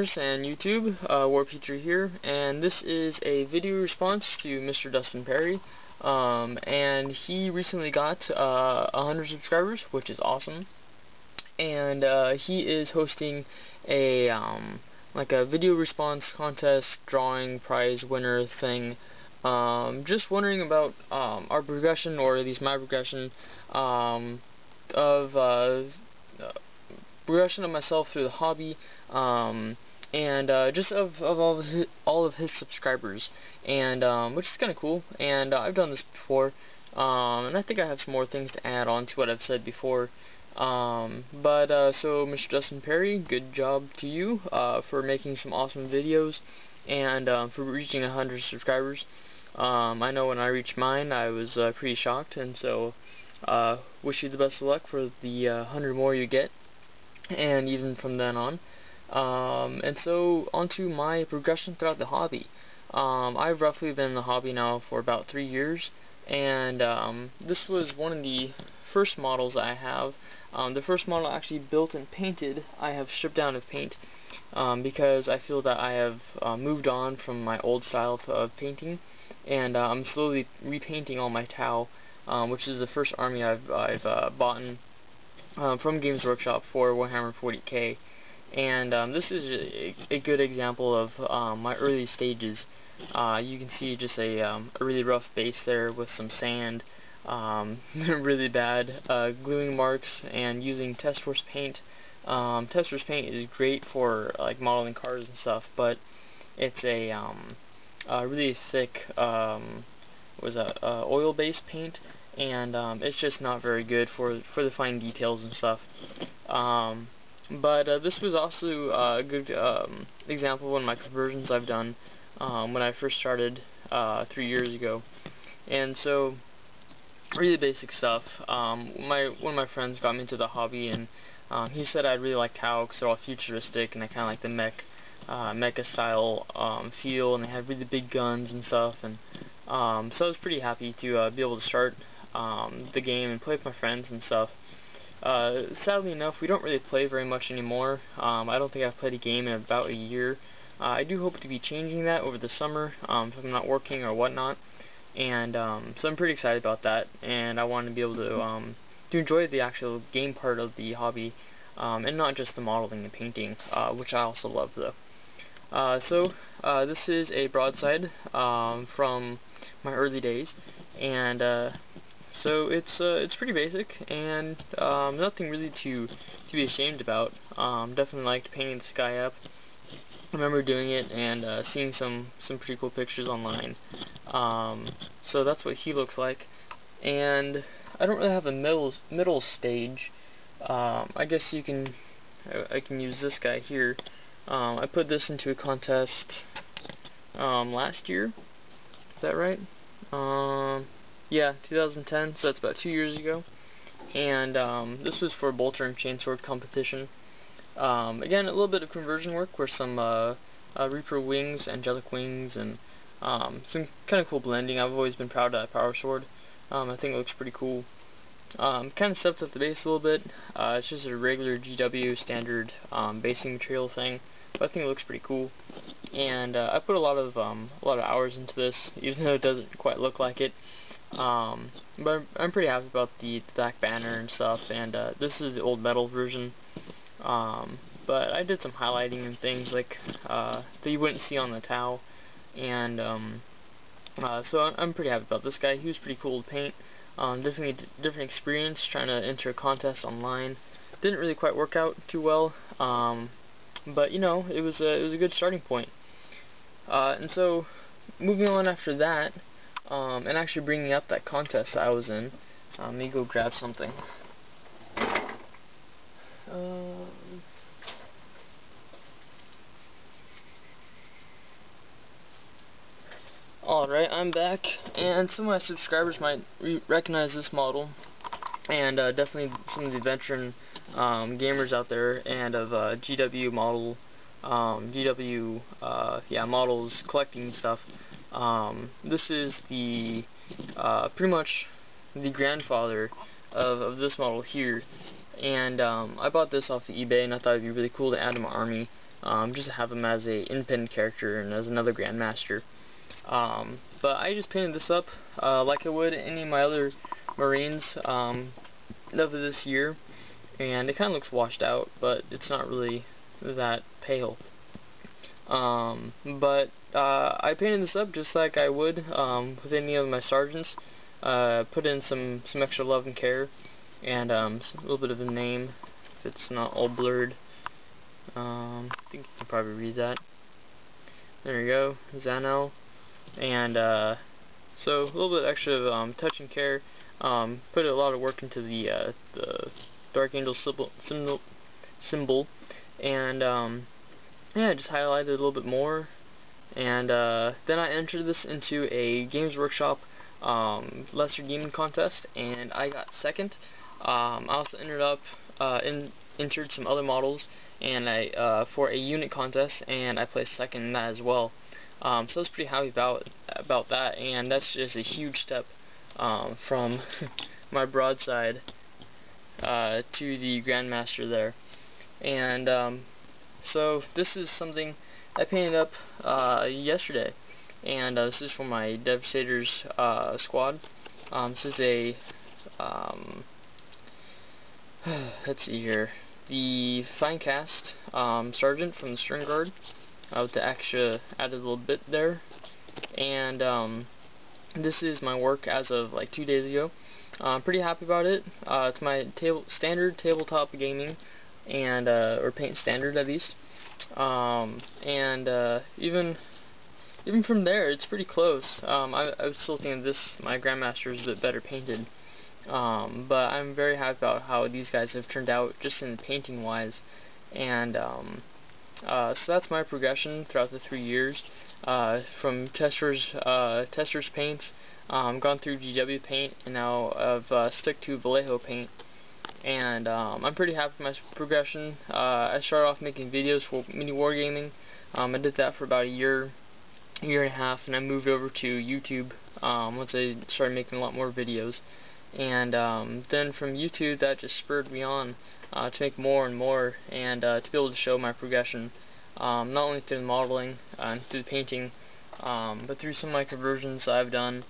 gamers and YouTube, Warpetrie here, and this is a video response to MrDustinPerry, and he recently got 100 subscribers, which is awesome, and he is hosting a like a video response contest drawing prize winner thing. Just wondering about our progression, or at least my progression, progression of myself through the hobby, and just of all of his subscribers, and which is kind of cool. And I've done this before, and I think I have some more things to add on to what I've said before. So MrDustinPerry, good job to you for making some awesome videos, and for reaching 100 subscribers. I know when I reached mine, I was pretty shocked, and so wish you the best of luck for the 100 more you get, and even from then on. And so onto my progression throughout the hobby. I've roughly been in the hobby now for about 3 years, and this was one of the first models I have. The first model actually built and painted, I have stripped down of paint, because I feel that I have moved on from my old style of painting, and I'm slowly repainting all my Tau, which is the first army I've bought from Games Workshop for Warhammer 40K, and this is a good example of my early stages. You can see just a really rough base there with some sand, really bad gluing marks, and using test force paint. Test force paint is great for like modeling cars and stuff, but it's a really thick oil-based paint, and it's just not very good for the fine details and stuff. But this was also a good example of one of my conversions I've done when I first started 3 years ago. And so, really basic stuff. One of my friends got me into the hobby, and he said I'd really like Tau because they're all futuristic, and I kind of like the mecha style feel, and they have really big guns and stuff. And so I was pretty happy to be able to start the game and play with my friends and stuff. Sadly enough, we don't really play very much anymore. I don't think I've played a game in about a year. I do hope to be changing that over the summer, if I'm not working or whatnot. And so I'm pretty excited about that, and I want to be able to enjoy the actual game part of the hobby, and not just the modeling and painting, which I also love though. This is a broadside from my early days, and so it's pretty basic, and nothing really to be ashamed about. Definitely liked painting the sky up. I remember doing it and seeing some pretty cool pictures online. So that's what he looks like, and I don't really have a middle stage. I guess I can use this guy here. I put this into a contest last year. Is that right? Yeah, 2010, so that's about 2 years ago. And this was for a bolter and chainsword competition. Again, a little bit of conversion work with some Reaper wings, angelic wings, and some kind of cool blending. I've always been proud of that power sword. I think it looks pretty cool. Kind of stepped up the base a little bit. It's just a regular GW standard basing material thing, but I think it looks pretty cool. And I put a lot of hours into this, even though it doesn't quite look like it. But I'm pretty happy about the back banner and stuff. And this is the old metal version. But I did some highlighting and things like that you wouldn't see on the Tau, and so I'm pretty happy about this guy. He was pretty cool to paint. Definitely different experience trying to enter a contest online. Didn't really quite work out too well, but you know, it was a good starting point. And so moving on after that, and actually bringing up that contest that I was in. Let me go grab something. Alright, I'm back, and some of my subscribers might recognize this model, and definitely some of the veteran gamers out there, and of GW models collecting stuff. This is the pretty much the grandfather of this model here, and I bought this off of eBay, and I thought it'd be really cool to add to my army. just to have him as a independent character and as another Grandmaster. But I just painted this up like I would any of my other Marines of this year, and it kind of looks washed out, but it's not really that pale. But I painted this up just like I would with any of my sergeants. Put in some extra love and care, and a little bit of a name if it's not all blurred. I think you can probably read that. There you go, Zanel. And so a little bit extra of touch and care. Put a lot of work into the Dark Angel symbol, and yeah, just highlighted it a little bit more. And then I entered this into a Games Workshop Lesser Gaming contest, and I got second. I also entered some other models, and I for a unit contest, and I placed second in that as well. So I was pretty happy about that, and that's just a huge step from my broadside to the Grandmaster there. And so this is something I painted up yesterday, and this is for my Devastators squad. This is a let's see here, the Fine Cast Sergeant from the Stern Guard, with the extra added little bit there. And this is my work as of like 2 days ago. I'm pretty happy about it. It's my standard tabletop gaming, and or paint standard at least. Even from there, it's pretty close. I was still thinking my Grandmaster is a bit better painted. But I'm very happy about how these guys have turned out, just in the painting wise. And so that's my progression throughout the 3 years, from Tester's paints, gone through GW paint, and now I've stuck to Vallejo paint. And I'm pretty happy with my progression. I started off making videos for mini wargaming. I did that for about a year and a half, and I moved over to YouTube once I started making a lot more videos. And then from YouTube, that just spurred me on to make more and more, and to be able to show my progression, not only through the modeling and through the painting, but through some of my conversions I've done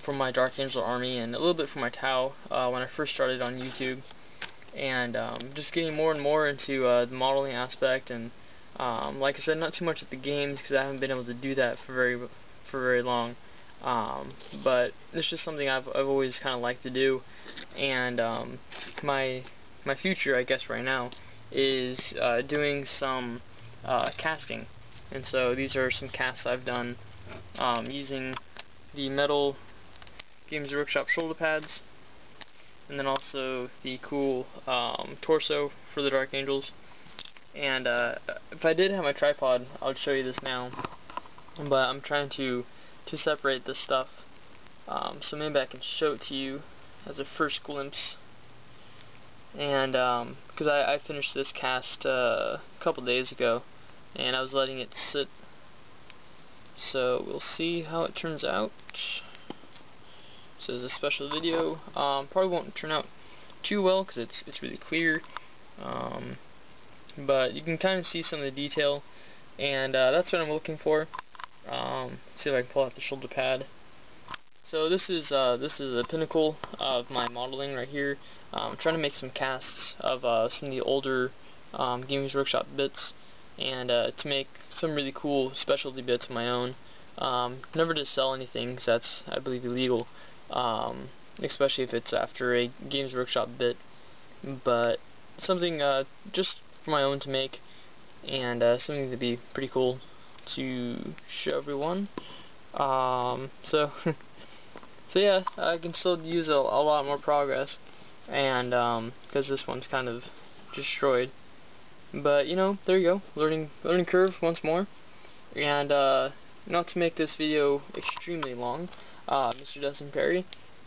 from my Dark Angel army, and a little bit from my Tau when I first started on YouTube. And just getting more and more into the modeling aspect, and like I said, not too much at the games, because I haven't been able to do that for very long. But it's just something I've always kind of liked to do. And my future, I guess, right now is doing some casting. And so these are some casts I've done using the metal Games Workshop shoulder pads, and then also the cool torso for the Dark Angels. And if I did have my tripod, I would show you this now, but I'm trying to separate this stuff, so maybe I can show it to you as a first glimpse. And because I finished this cast a couple days ago, and I was letting it sit, so we'll see how it turns out. So it's a special video. Probably won't turn out too well because it's really clear, but you can kind of see some of the detail, and that's what I'm looking for. See if I can pull out the shoulder pad. So this is the pinnacle of my modeling right here. I'm trying to make some casts of some of the older Games Workshop bits, and to make some really cool specialty bits of my own. Never to sell anything, because that's, I believe, illegal, especially if it's after a Games Workshop bit, but something just for my own to make, and something to be pretty cool to show everyone. So yeah, I can still use a lot more progress, and because this one's kind of destroyed. But you know, there you go, learning curve once more. And not to make this video extremely long, MrDustinPerry,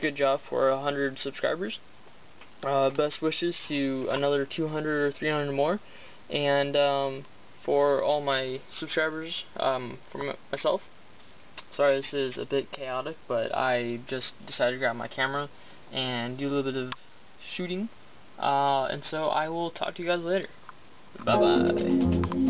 good job for 100 subscribers. Best wishes to another 200 or 300 more, and for all my subscribers, for myself. Sorry, this is a bit chaotic, but I just decided to grab my camera and do a little bit of shooting, and so I will talk to you guys later. Bye bye.